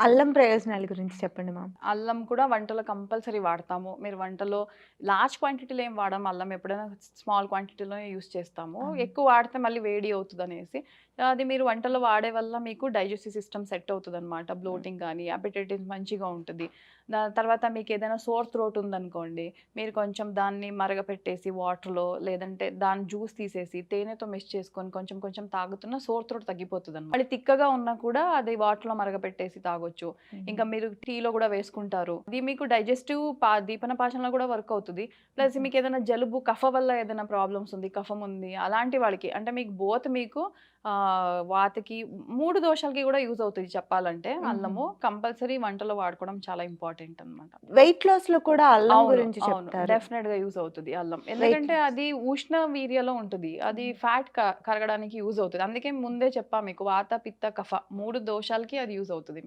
అల్లం ప్రయోజనాల గురించి చెప్పండి మ్యామ్. అల్లం కూడా వంటలో కంపల్సరీ వాడతాము. మీరు వంటలో లార్జ్ క్వాంటిటీలో ఏం వాడము. అల్లం ఎప్పుడైనా స్మాల్ క్వాంటిటీలోనే యూజ్ చేస్తాము. అవును. ఎక్కువ వాడితే మళ్ళీ వేడి అవుతదనేసి. అది మీరు వంటలో వాడే వల్ల మీకు డైజెస్టివ్ సిస్టమ్ సెట్ అవుతదనమాట. హ్మ్. బ్లోటింగ్ గానీ, అపెటైటిస్ మంచిగా ఉంటది. దాని తర్వాత మీకేదైనా సోర్ థ్రోట్ ఉందనుకోండి, మీరు కొంచెం దాన్ని మరగపెట్టేసి వాటర్‌లో లేదంటే దాని జ్యూస్ తీసేసి తేనెతో మిక్స్ చేసుకొని కొంచెం కొంచెం తాగుతున్న సోర్ థ్రోట్ తగ్గిపోతదనమాట. మళ్ళీ తిక్కగా ఉన్నా కూడా అది వాటర్‌లో మరగపెట్టేసి తాగొచ్చు. హుహు. ఇంకా మీరు టీలో గూడా వేసుకుంటారు. ఇది మీకు డైజెస్టివ్ దీపన పాచనలో గూడా వర్క్ అవుతది. ప్లస్ హుహు. మీకేదైనా జలుబు, కఫ వల్ల ఏదైనా ప్రాబ్లమ్స్ ఉంది, కఫం ఉంది అలాంటి వాళ్ళకి అంటే మీకు బోత్ మీకు వాతకి 3 దోషాలకి గూడా యూజ్ అవుతది చెప్పాలంటే హుహు. అల్లము. కంపల్సరీ వంటలో వాడుకోవడం చాలా ఇంపార్టెంట్ అనమాట. వెయిట్ లాస్‌లో కూడా అల్లం అవును. గురించి అవును. చెప్తారు. డెఫినెట్‌గా యూజ్ అవుతది అల్లం. వెయిట్ ఎందుకంటే లాస్. అది ఉష్ణ వీర్యలో ఉంటది. అది హ్మ్. ఫ్యాట్ కరగడానికి యూజ్ అవుతది. అందుకే ముందే చెప్పా మీకు వాత, పిత్త, కఫ 3 దోషాలకి అది యూజ్ అవుతది.